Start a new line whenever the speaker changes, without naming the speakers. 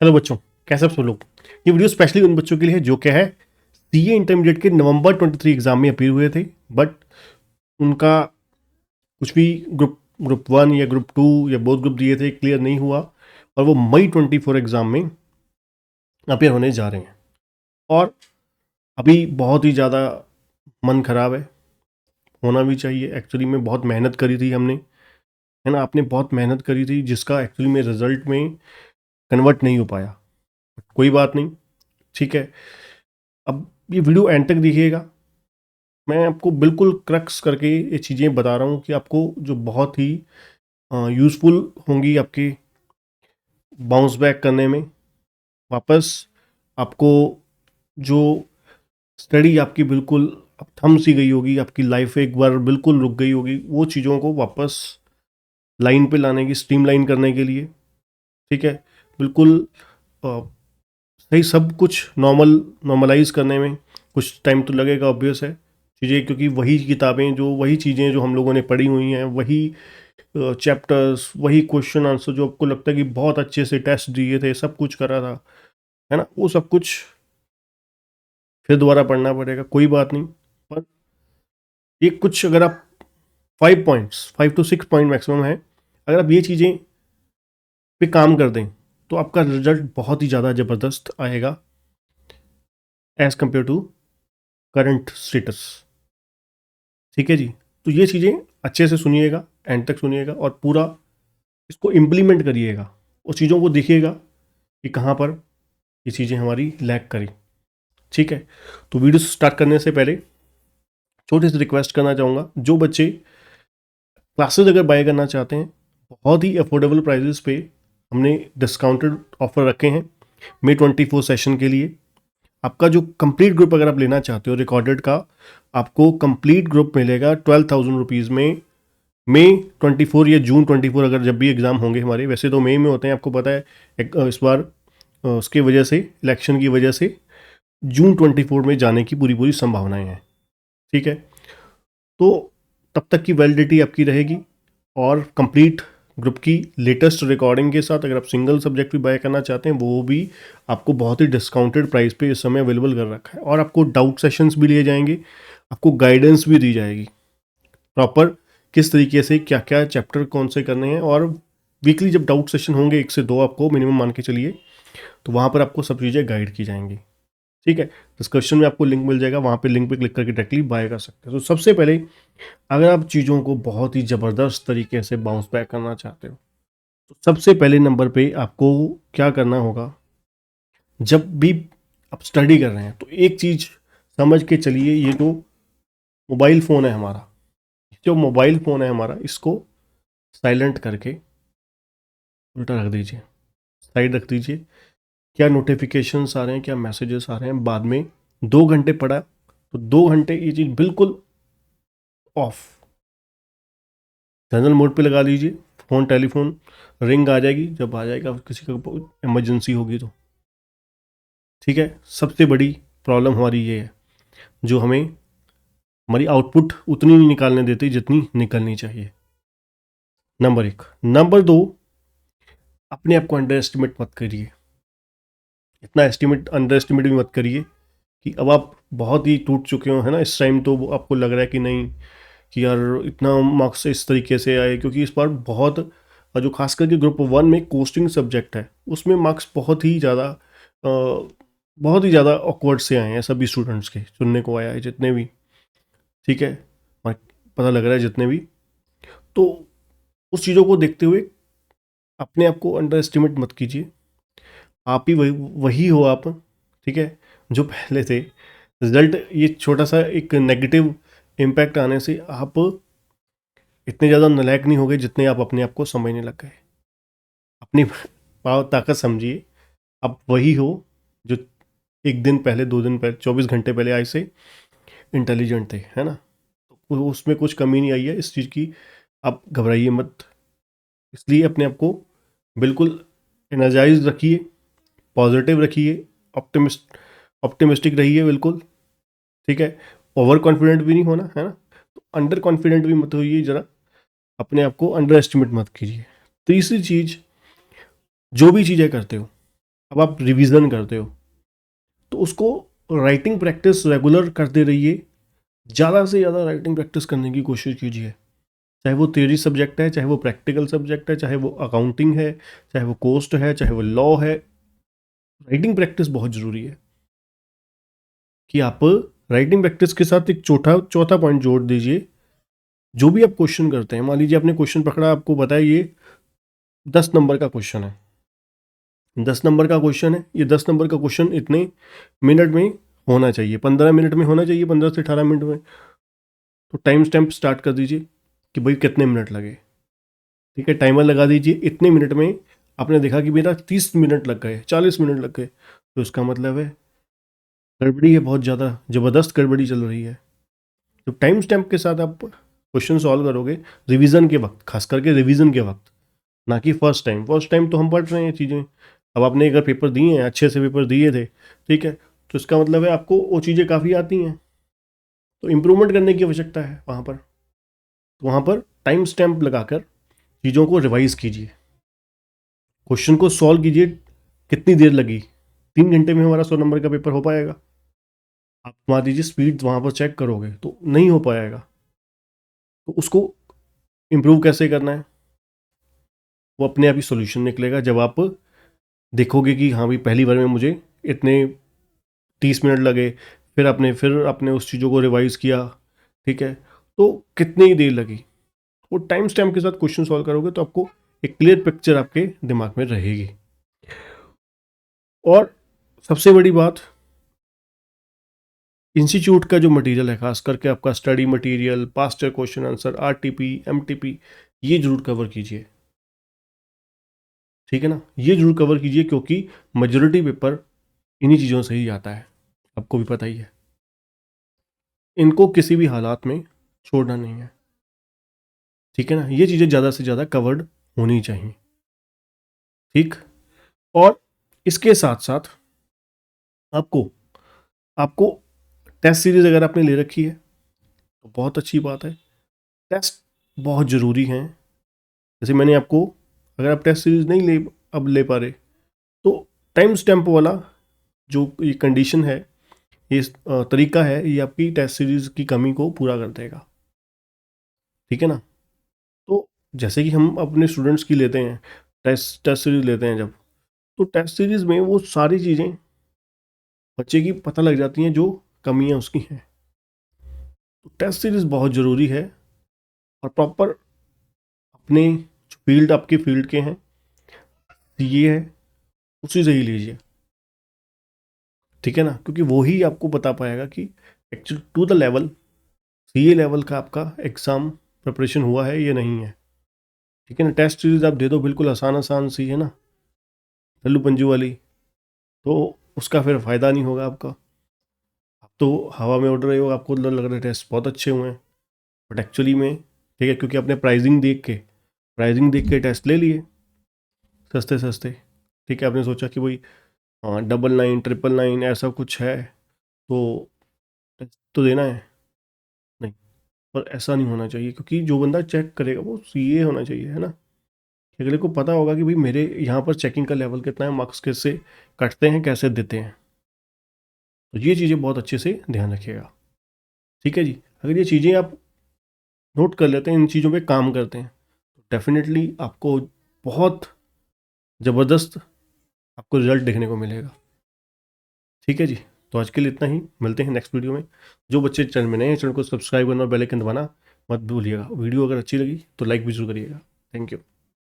Hello बच्चों, कैसे आप सब लोग। ये वीडियो स्पेशली उन बच्चों के लिए है जो क्या है सीए इंटरमीडिएट के नवंबर 23 एग्जाम में अपीयर हुए थे, बट उनका कुछ भी ग्रुप 1 या ग्रुप 2 या बोथ ग्रुप दिए थे क्लियर नहीं हुआ और वो मई 24 एग्जाम में अपीयर होने जा रहे हैं। और अभी बहुत ही ज़्यादा मन खराब है, होना भी चाहिए। एक्चुअली में बहुत मेहनत करी थी हमने, है ना, आपने बहुत मेहनत करी थी जिसका एक्चुअली में रिजल्ट में कन्वर्ट नहीं हो पाया। कोई बात नहीं, ठीक है। अब ये वीडियो एंड तक देखिएगा, मैं आपको बिल्कुल क्रक्स करके ये चीज़ें बता रहा हूँ कि आपको जो बहुत ही यूज़फुल होंगी आपके बाउंस बैक करने में। वापस आपको जो स्टडी आपकी बिल्कुल अब थम सी गई होगी, आपकी लाइफ एक बार बिल्कुल रुक गई होगी, वो चीज़ों को वापस लाइन पे लाने की, स्ट्रीमलाइन करने के लिए, ठीक है, बिल्कुल सही सब कुछ नॉर्मलाइज करने में कुछ टाइम तो लगेगा, ऑब्वियस है चीज़ें, क्योंकि वही किताबें जो वही चीज़ें जो हम लोगों ने पढ़ी हुई हैं, वही चैप्टर्स, वही क्वेश्चन आंसर जो आपको लगता है कि बहुत अच्छे से टेस्ट दिए थे, सब कुछ करा था, है ना, वो सब कुछ फिर दोबारा पढ़ना पड़ेगा। कोई बात नहीं, पर ये कुछ अगर आप 5 to 6 पॉइंट मैक्सिमम है, अगर आप ये चीज़ें पे काम कर दें तो आपका रिजल्ट बहुत ही ज़्यादा ज़बरदस्त आएगा as compare to current status. ठीक है जी, तो ये चीज़ें अच्छे से सुनिएगा, एंड तक सुनिएगा और पूरा इसको इम्प्लीमेंट करिएगा, उस चीज़ों को देखिएगा कि कहाँ पर ये चीज़ें हमारी लैग करी। ठीक है, तो वीडियो स्टार्ट करने से पहले छोटी सी रिक्वेस्ट करना चाहूँगा, जो बच्चे क्लासेस अगर बाय करना चाहते हैं, बहुत ही अफोर्डेबल प्राइजेस पे हमने डिस्काउंटेड ऑफर रखे हैं मई 24 सेशन के लिए। आपका जो कंप्लीट ग्रुप अगर आप लेना चाहते हो रिकॉर्डेड का, आपको कंप्लीट ग्रुप मिलेगा 12,000 रुपीज़ में मई 24 या जून 24, अगर जब भी एग्ज़ाम होंगे हमारे, वैसे तो मई में होते हैं आपको पता है, इस बार उसकी वजह से, इलेक्शन की वजह से जून 24 में जाने की पूरी पूरी संभावनाएं हैं। ठीक है, तो तब तक की वैलिडिटी आपकी रहेगी और कंप्लीट ग्रुप की लेटेस्ट रिकॉर्डिंग के साथ अगर आप सिंगल सब्जेक्ट भी बाय करना चाहते हैं, वो भी आपको बहुत ही डिस्काउंटेड प्राइस पे इस समय अवेलेबल कर रखा है। और आपको डाउट सेशंस भी लिए जाएंगे, आपको गाइडेंस भी दी जाएगी प्रॉपर, किस तरीके से क्या क्या चैप्टर कौन से करने हैं। और वीकली जब डाउट सेशन होंगे 1 से 2 आपको मिनिमम मान के चलिए, तो वहाँ पर आपको सब चीज़ें गाइड की जाएंगी। ठीक है, डिस्क्रिप्शन में आपको लिंक मिल जाएगा, वहाँ पे लिंक पे क्लिक करके डायरेक्टली बाय कर सकते हैं। तो सबसे पहले अगर आप चीज़ों को बहुत ही ज़बरदस्त तरीके से बाउंस बैक करना चाहते हो, तो सबसे पहले नंबर पे आपको क्या करना होगा, जब भी आप स्टडी कर रहे हैं तो एक चीज़ समझ के चलिए, ये जो मोबाइल फ़ोन है हमारा, जो मोबाइल फ़ोन है हमारा, इसको साइलेंट करके उल्टा रख दीजिए, साइड रख दीजिए। क्या नोटिफिकेशंस आ रहे हैं, क्या मैसेजेस आ रहे हैं, बाद में 2 घंटे पड़ा तो 2 घंटे ये चीज़ बिल्कुल ऑफ, जनरल मोड पे लगा लीजिए। फ़ोन, टेलीफोन रिंग आ जाएगी, जब आ जाएगा किसी का इमरजेंसी होगी तो। ठीक है, सबसे बड़ी प्रॉब्लम हमारी ये है जो हमें हमारी आउटपुट उतनी नहीं निकालने देती जितनी निकलनी चाहिए। नंबर 1। नंबर 2, अपने आप को अंडर एस्टिमेट मत करिए। इतना अंडर एस्टिमेट भी मत करिए कि अब आप बहुत ही टूट चुके हो, है ना, इस टाइम तो आपको लग रहा है कि नहीं कि यार इतना मार्क्स इस तरीके से आए, क्योंकि इस बार बहुत, जो खास करके ग्रुप 1 में कोस्टिंग सब्जेक्ट है, उसमें मार्क्स बहुत ही ज़्यादा ऑकवर्ड से आए हैं सभी स्टूडेंट्स के, सुनने को आया है जितने भी, ठीक है, और पता लग रहा है जितने भी। तो उस चीज़ों को देखते हुए अपने आप को अंडर एस्टिमेट मत कीजिए। आप ही वही हो आप, ठीक है, जो पहले थे। रिजल्ट ये छोटा सा एक नेगेटिव इम्पैक्ट आने से आप इतने ज़्यादा नालायक नहीं हो गए जितने आप अपने आप को समझने लग गए। अपनी पाव ताकत समझिए, आप वही हो जो 1 दिन पहले, 2 दिन पहले, 24 घंटे पहले आज से इंटेलिजेंट थे, है ना। तो उसमें कुछ कमी नहीं आई है इस चीज़ की, आप घबराइए मत। इसलिए अपने आप को बिल्कुल एनर्जाइज रखिए, पॉजिटिव रखिए, ऑप्टिमिस्टिक रहिए बिल्कुल। ठीक है, ओवर कॉन्फिडेंट भी नहीं होना, है ना, तो अंडर कॉन्फिडेंट भी मत होइए ज़रा, अपने आप को अंडर एस्टिमेट मत कीजिए। तीसरी चीज़, जो भी चीज़ें करते हो अब आप रिवीजन करते हो तो उसको राइटिंग प्रैक्टिस रेगुलर करते रहिए, ज़्यादा से ज़्यादा राइटिंग प्रैक्टिस करने की कोशिश कीजिए। चाहे वो थ्योरी सब्जेक्ट है, चाहे वो प्रैक्टिकल सब्जेक्ट है, चाहे वो अकाउंटिंग है, चाहे वो कोस्ट है, चाहे वो लॉ है, राइटिंग प्रैक्टिस बहुत ज़रूरी है। कि आप राइटिंग प्रैक्टिस के साथ एक चौथा पॉइंट जोड़ दीजिए। जो भी आप क्वेश्चन करते हैं, मान लीजिए आपने क्वेश्चन पकड़ा, आपको बताया ये 10 नंबर का क्वेश्चन है, 10 नंबर का क्वेश्चन है, ये 10 नंबर का क्वेश्चन इतने मिनट में होना चाहिए, 15 मिनट में होना चाहिए, 15 से 18 मिनट में। तो टाइम स्टैम्प स्टार्ट कर दीजिए कि भाई कितने मिनट लगे, ठीक है, टाइमर लगा दीजिए। इतने मिनट में आपने देखा कि मेरा 30 मिनट लग गए, 40 मिनट लग गए, तो इसका मतलब है गड़बड़ी है, बहुत ज़्यादा ज़बरदस्त गड़बड़ी चल रही है। तो टाइम स्टैम्प के साथ आप क्वेश्चन सॉल्व करोगे रिवीजन के वक्त, खास करके रिवीजन के वक्त, ना कि फर्स्ट टाइम तो हम पढ़ रहे हैं चीज़ें। अब आपने अगर पेपर दिए हैं, अच्छे से पेपर दिए थे, ठीक है, तो इसका मतलब है आपको वो चीज़ें काफ़ी आती हैं, तो इम्प्रूवमेंट करने की आवश्यकता है वहाँ पर। तो वहाँ पर टाइम स्टैम्प लगाकर चीज़ों को रिवाइज कीजिए, क्वेश्चन को सॉल्व कीजिए। कितनी देर लगी? 3 घंटे में हमारा 100 नंबर का पेपर हो पाएगा? आप मान लीजिए स्पीड वहाँ पर चेक करोगे तो नहीं हो पाएगा। तो उसको इम्प्रूव कैसे करना है, वो अपने आप ही सोल्यूशन निकलेगा जब आप देखोगे कि हाँ भाई पहली बार में मुझे इतने 30 मिनट लगे, फिर आपने उस चीज़ों को रिवाइज किया, ठीक है, तो कितनी देर लगी। वो टाइम स्टैम्प के साथ क्वेश्चन सॉल्व करोगे तो आपको एक क्लियर पिक्चर आपके दिमाग में रहेगी। और सबसे बड़ी बात, इंस्टीट्यूट का जो मटेरियल है, खास करके आपका study material, past year question answer, RTP, MTP, ये जरूर कवर कीजिए, ठीक है ना, ये जरूर कवर कीजिए, क्योंकि मेजोरिटी पेपर इन्हीं चीज़ों से ही आता है, आपको भी पता ही है। इनको किसी भी हालात में छोड़ना नहीं है, ठीक है ना, ये चीज़ें ज़्यादा से ज़्यादा कवर्ड होनी चाहिए, ठीक। और इसके साथ साथ आपको आपको टेस्ट सीरीज अगर आपने ले रखी है तो बहुत अच्छी बात है। टेस्ट बहुत ज़रूरी हैं। जैसे मैंने आपको, अगर आप टेस्ट सीरीज नहीं ले पा रहे, तो टाइम स्टैम्प वाला जो ये कंडीशन है, ये तरीका है, ये आपकी टेस्ट सीरीज की कमी को पूरा कर देगा, ठीक है ना। तो जैसे कि हम अपने स्टूडेंट्स की लेते हैं, टेस्ट सीरीज लेते हैं जब, तो टेस्ट सीरीज में वो सारी चीज़ें बच्चे की पता लग जाती हैं जो कमियां उसकी हैं। तो टेस्ट सीरीज बहुत ज़रूरी है, और प्रॉपर अपने जो फील्ड, आपके फील्ड के हैं, ये है, उसी से ही लीजिए, ठीक है ना, क्योंकि वो ही आपको बता पाएगा कि actually to the level, CA level का आपका एग्ज़ाम प्रिपरेशन हुआ है या नहीं है, ठीक है ना। टेस्ट सीरीज आप दे दो बिल्कुल आसान आसान सी, है ना, लल्लू पंजू वाली, तो उसका फिर फ़ायदा नहीं होगा आपका। आप तो हवा में उड़ रहे हो, आपको लग रहा है टेस्ट बहुत अच्छे हुए हैं, बट एक्चुअली में, ठीक है, क्योंकि आपने प्राइजिंग देख के टेस्ट ले लिए सस्ते सस्ते, ठीक है, आपने सोचा कि भाई हाँ 99, 999 ऐसा कुछ है, तो टेस्ट तो देना है। नहीं, और ऐसा नहीं होना चाहिए, क्योंकि जो बंदा चेक करेगा वो सीए होना चाहिए, है ना, कि अगले को पता होगा कि भाई मेरे यहाँ पर चेकिंग का लेवल कितना है, मार्क्स कैसे कटते हैं, कैसे देते हैं। तो ये चीज़ें बहुत अच्छे से ध्यान रखिएगा, ठीक है जी। अगर ये चीज़ें आप नोट कर लेते हैं, इन चीज़ों पे काम करते हैं, तो डेफिनेटली आपको बहुत ज़बरदस्त आपको रिजल्ट देखने को मिलेगा, ठीक है जी। तो आज के लिए इतना ही, मिलते हैं नेक्स्ट वीडियो में। जो बच्चे चैनल में नए हैं, चैनल को सब्सक्राइब करना और बेल आइकन दबाना मत भूलिएगा। वीडियो अगर अच्छी लगी तो लाइक भी जरूर करिएगा। Thank you.